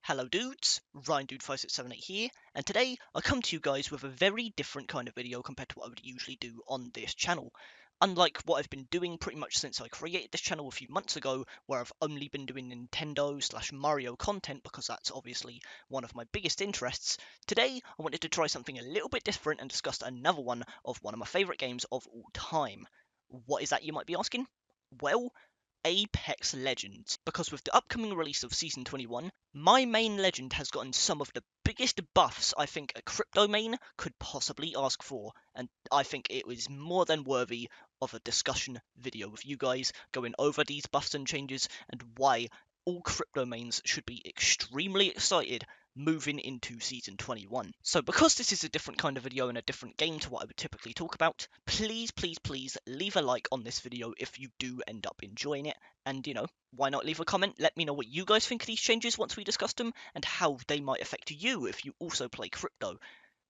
Hello dudes, RyanDude5678 here, and today I come to you guys with a very different kind of video compared to what I would usually do on this channel. Unlike what I've been doing pretty much since I created this channel a few months ago, where I've only been doing Nintendo/Mario content because that's obviously one of my biggest interests, today I wanted to try something a little bit different and discuss another one of my favourite games of all time. What is that, you might be asking? Well, Apex Legends, because with the upcoming release of Season 21, my main legend has gotten some of the biggest buffs I think a crypto main could possibly ask for, and I think it was more than worthy of a discussion video with you guys going over these buffs and changes and why all crypto mains should be extremely excited moving into Season 21. So because this is a different kind of video and a different game to what I would typically talk about, please leave a like on this video if you do end up enjoying it, and why not leave a comment? Let me know what you guys think of these changes once we discuss them and how they might affect you if you also play crypto,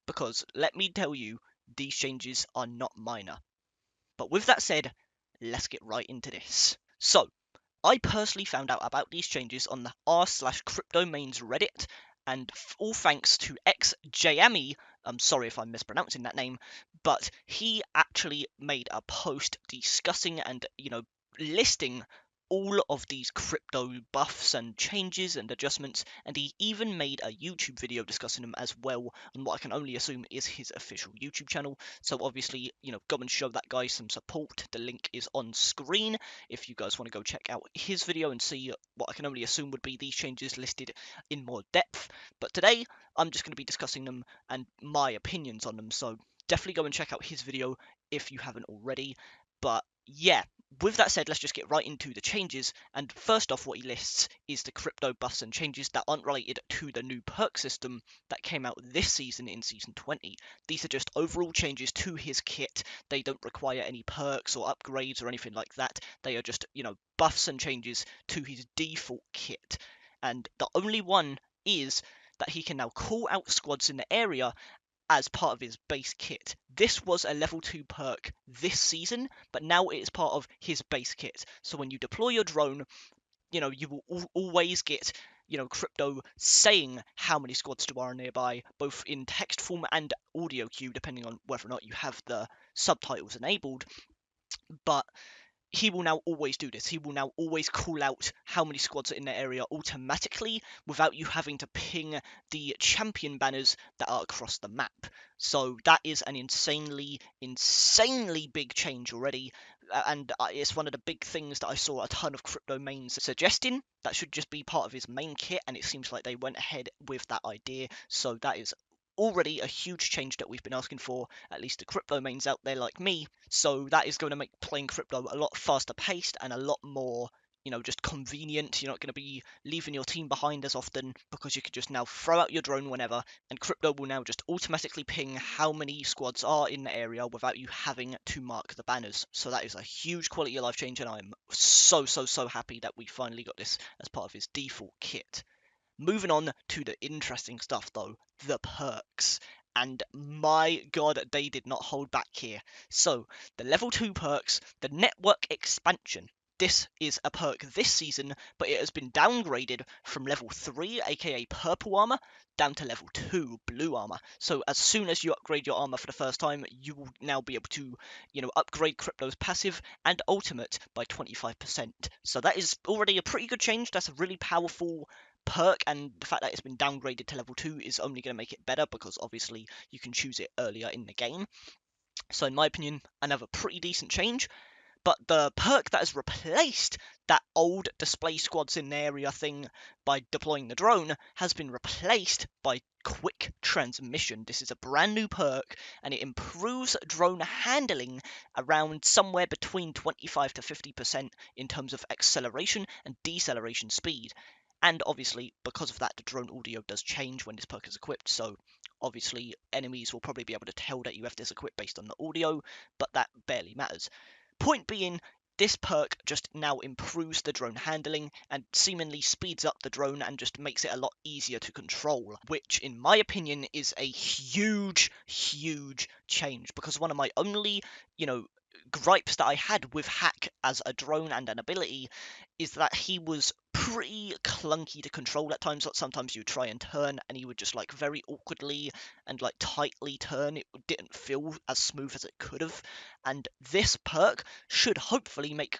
because let me tell you, these changes are not minor. But with that said, let's get right into this. So I personally found out about these changes on the r/cryptomains Reddit, and all thanks to xJammy. I'm sorry if I'm mispronouncing that name, but he actually made a post discussing and listing all of these crypto buffs and changes and adjustments, and he even made a YouTube video discussing them as well on what I can only assume is his official YouTube channel. So obviously, go and show that guy some support. The link is on screen if you guys want to go check out his video and see what I can only assume would be these changes listed in more depth. But today, I'm just going to be discussing them and my opinions on them, so definitely go and check out his video if you haven't already. But yeah, with that said, let's just get right into the changes. And first off, what he lists is the crypto buffs and changes that aren't related to the new perk system that came out this season in Season 20. These are just overall changes to his kit. They don't require any perks or upgrades or anything like that. They are just, buffs and changes to his default kit. And the only one is that he can now call out squads in the area as part of his base kit. This was a level 2 perk this season, but now it is part of his base kit. So when you deploy your drone, you will always get, crypto saying how many squads there are nearby, both in text form and audio cue, depending on whether or not you have the subtitles enabled. But he will now always do this. He will now always call out how many squads are in the area automatically without you having to ping the champion banners that are across the map. So that is an insanely big change already. And it's one of the big things that I saw a ton of crypto mains suggesting. That should just be part of his main kit, and it seems like they went ahead with that idea. So that is already a huge change that we've been asking for, at least the crypto mains out there like me. So that is going to make playing crypto a lot faster paced and a lot more, just convenient. You're not going to be leaving your team behind as often because you can just now throw out your drone whenever, and crypto will now just automatically ping how many squads are in the area without you having to mark the banners. So that is a huge quality of life change, and I'm so happy that we finally got this as part of his default kit. Moving on to the interesting stuff though, the perks. And my god, they did not hold back here. So, the level 2 perks, the network expansion. This is a perk this season, but it has been downgraded from level 3, aka purple armor, down to level 2, blue armor. So as soon as you upgrade your armor for the first time, you will now be able to, upgrade Crypto's passive and ultimate by 25%. So that is already a pretty good change. That's a really powerful perk, and the fact that it's been downgraded to level 2 is only going to make it better because obviously you can choose it earlier in the game. So in my opinion, another pretty decent change. But the perk that has replaced that old display squads in the area thing by deploying the drone has been replaced by quick transmission. This is a brand new perk, and it improves drone handling around somewhere between 25 to 50% in terms of acceleration and deceleration speed. And obviously, because of that, the drone audio does change when this perk is equipped, so obviously enemies will probably be able to tell that you have this equipped based on the audio, but that barely matters. Point being, this perk just now improves the drone handling and seemingly speeds up the drone and just makes it a lot easier to control, which in my opinion is a huge change, because one of my only, gripes that I had with Hack as a drone and an ability is that he was pretty clunky to control at times. Like sometimes you try and turn and he would just like very awkwardly and like tightly turn. It didn't feel as smooth as it could have. And this perk should hopefully make,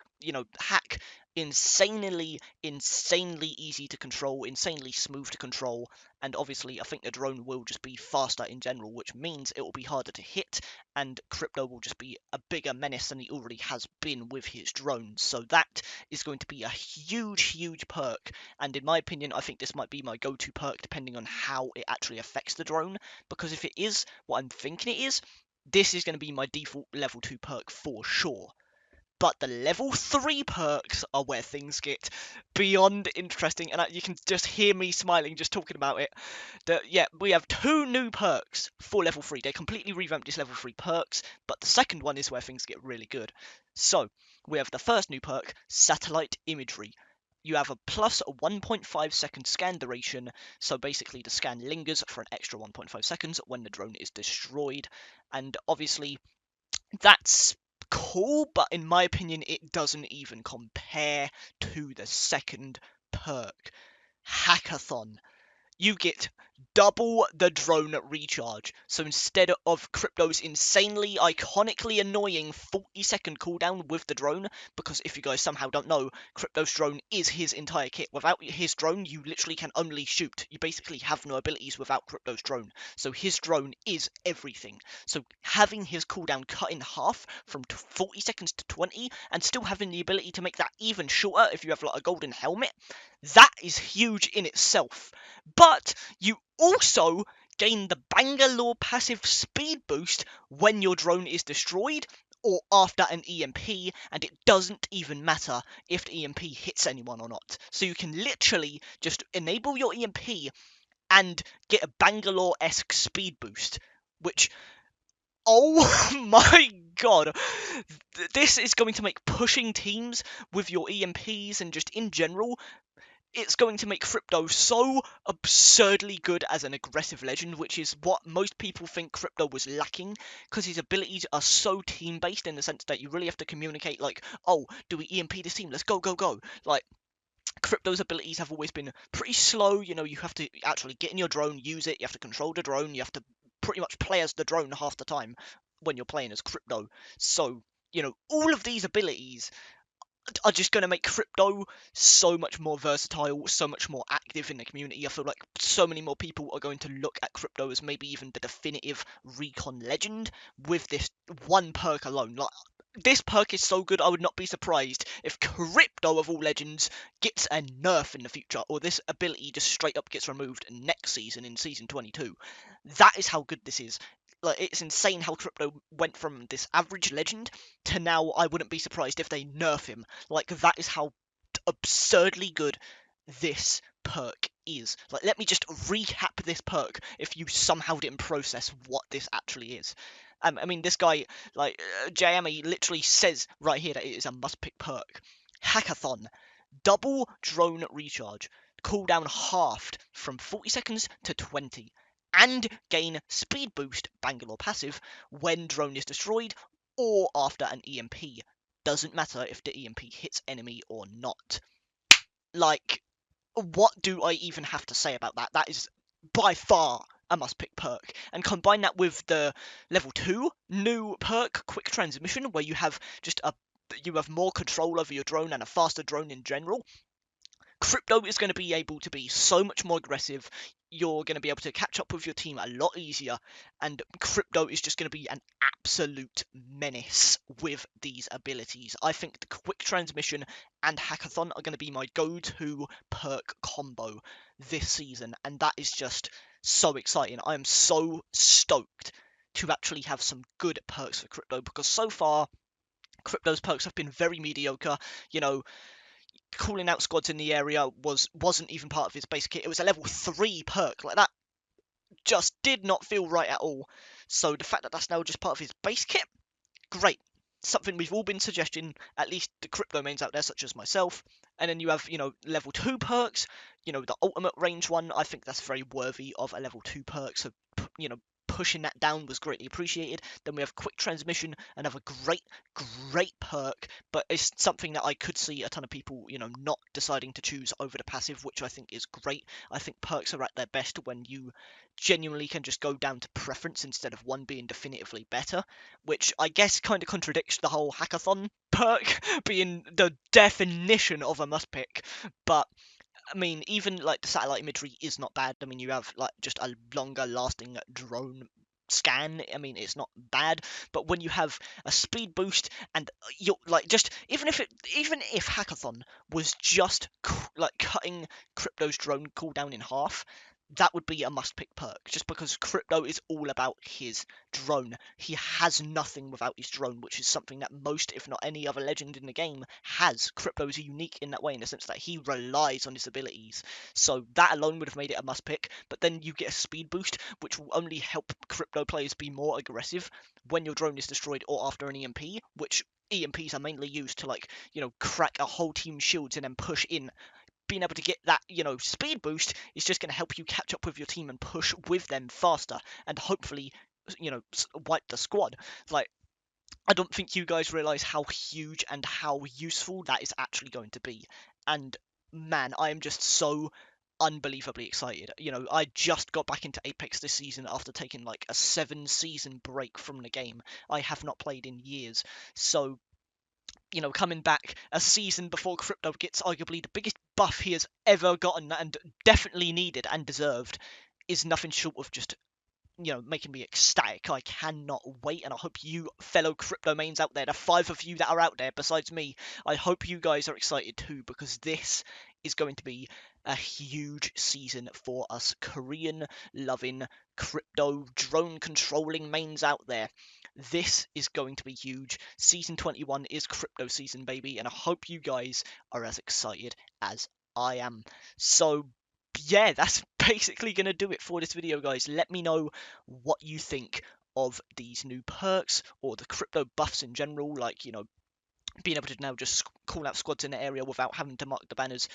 hack insanely easy to control, insanely smooth to control. And obviously I think the drone will just be faster in general, which means it will be harder to hit, and Crypto will just be a bigger menace than he already has been with his drone. So that is going to be a huge perk, and in my opinion I think this might be my go-to perk depending on how it actually affects the drone, because if it is what I'm thinking it is, this is going to be my default level 2 perk for sure. But the level 3 perks are where things get beyond interesting, and you can just hear me smiling just talking about it. Yeah, we have 2 new perks for level 3. They completely revamped these level 3 perks, but the second one is where things get really good. So, we have the first new perk, Satellite Imagery. You have a plus 1.5 second scan duration, so basically the scan lingers for an extra 1.5 seconds when the drone is destroyed, and obviously that's cool, but in my opinion, it doesn't even compare to the second perk, Hackathon. You get double the drone recharge. So instead of Crypto's insanely, iconically annoying 40-second cooldown with the drone, because if you guys somehow don't know, Crypto's drone is his entire kit. Without his drone, you literally can only shoot. You basically have no abilities without Crypto's drone. So his drone is everything. So having his cooldown cut in half from 40 seconds to 20, and still having the ability to make that even shorter if you have like a golden helmet, that is huge in itself. But you also gain the Bangalore passive speed boost when your drone is destroyed or after an EMP, and it doesn't even matter if the EMP hits anyone or not. So you can literally just enable your EMP and get a Bangalore-esque speed boost, which, oh my god, this is going to make pushing teams with your EMPs and just in general, it's going to make Crypto so absurdly good as an aggressive legend, which is what most people think Crypto was lacking, because his abilities are so team-based in the sense that you really have to communicate, like, oh, do we EMP this team? Let's go, go, go. Like, Crypto's abilities have always been pretty slow. You have to actually get in your drone, use it, you have to control the drone, you have to pretty much play as the drone half the time when you're playing as Crypto. So, all of these abilities are just going to make Crypto so much more versatile, so much more active in the community. I feel like so many more people are going to look at Crypto as maybe even the definitive recon legend with this one perk alone. Like, this perk is so good, I would not be surprised if Crypto of all legends gets a nerf in the future, or this ability just straight up gets removed next season in Season 22. That is how good this is. Like, it's insane how Crypto went from this average legend to now I wouldn't be surprised if they nerf him. Like, that is how absurdly good this perk is. Like, let me just recap this perk if you somehow didn't process what this actually is. I mean, this guy, like, JME literally says right here that it is a must-pick perk. Hackathon. Double drone recharge. Cooldown halved from 40 seconds to 20. And gain speed boost, Bangalore passive, when drone is destroyed or after an EMP. Doesn't matter if the EMP hits enemy or not. Like, what do I even have to say about that? That is by far a must-pick perk. And combine that with the level 2 new perk, Quick Transmission, where you have more control over your drone and a faster drone in general. Crypto is going to be able to be so much more aggressive. You're going to be able to catch up with your team a lot easier, and Crypto is just going to be an absolute menace with these abilities. I think the Quick Transmission and Hackathon are going to be my go-to perk combo this season, and that is just so exciting. I am so stoked to actually have some good perks for Crypto, because so far Crypto's perks have been very mediocre. Calling out squads in the area wasn't even part of his base kit. It was a level 3 perk. Like, that just did not feel right at all. So the fact that that's now just part of his base kit, great. Something we've all been suggesting, at least the crypto mains out there, such as myself. And then you have, level 2 perks, the ultimate range one. I think that's very worthy of a level 2 perk. So, pushing that down was greatly appreciated. Then we have quick transmission, another great perk, but it's something that I could see a ton of people, not deciding to choose over the passive, which I think is great. I think perks are at their best when you genuinely can just go down to preference instead of one being definitively better, which I guess kind of contradicts the whole hackathon perk being the definition of a must pick. But I mean, even like the satellite imagery is not bad. I mean, you have like just a longer lasting drone scan. I mean, it's not bad. But when you have a speed boost and you're like just even if hackathon was just like cutting Crypto's drone cooldown in half, that would be a must pick perk, just because Crypto is all about his drone. He has nothing without his drone, which is something that most, if not any other legend in the game has. Crypto is unique in that way, in the sense that he relies on his abilities. So that alone would have made it a must pick, but then you get a speed boost, which will only help Crypto players be more aggressive when your drone is destroyed or after an EMP, which EMPs are mainly used to, like, crack a whole team's shields and then push in. Being able to get that, speed boost is just going to help you catch up with your team and push with them faster and hopefully, wipe the squad. Like, I don't think you guys realize how huge and how useful that is actually going to be. And man, I am just so unbelievably excited. I just got back into Apex this season after taking like a 7-season break from the game. I have not played in years. So coming back a season before Crypto gets arguably the biggest buff he has ever gotten and definitely needed and deserved is nothing short of just, making me ecstatic. I cannot wait, and I hope you fellow crypto mains out there, the 5 of you that are out there besides me, I hope you guys are excited too, because this is going to be a huge season for us Korean loving crypto drone controlling mains out there. This is going to be huge. Season 21 is crypto season, baby, and I hope you guys are as excited as I am. So yeah, that's basically going to do it for this video, guys. Let me know what you think of these new perks or the crypto buffs in general, like, being able to now just call out squads in the area without having to mark the banners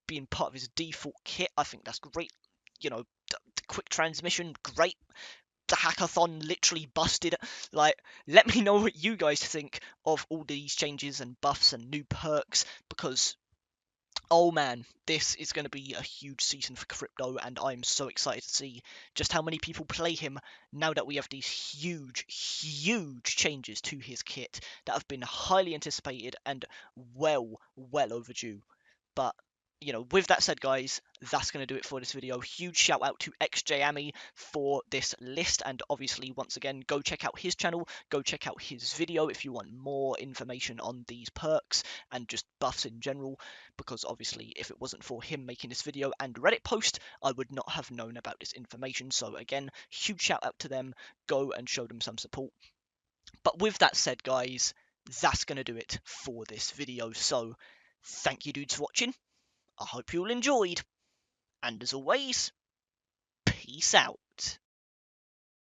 being part of his default kit. I think that's great. The quick transmission, great. The hackathon literally busted. Like, let me know what you guys think of all these changes and buffs and new perks, because oh man, this is going to be a huge season for Crypto, and I'm so excited to see just how many people play him now that we have these huge changes to his kit that have been highly anticipated and well overdue. But with that said, guys, that's going to do it for this video. Huge shout out to XJAMI for this list, and obviously, once again, go check out his channel, go check out his video if you want more information on these perks and just buffs in general, because obviously, if it wasn't for him making this video and Reddit post, I would not have known about this information. So again, huge shout out to them. Go and show them some support. But with that said, guys, that's going to do it for this video. So thank you dudes for watching. I hope you all enjoyed, and as always, peace out.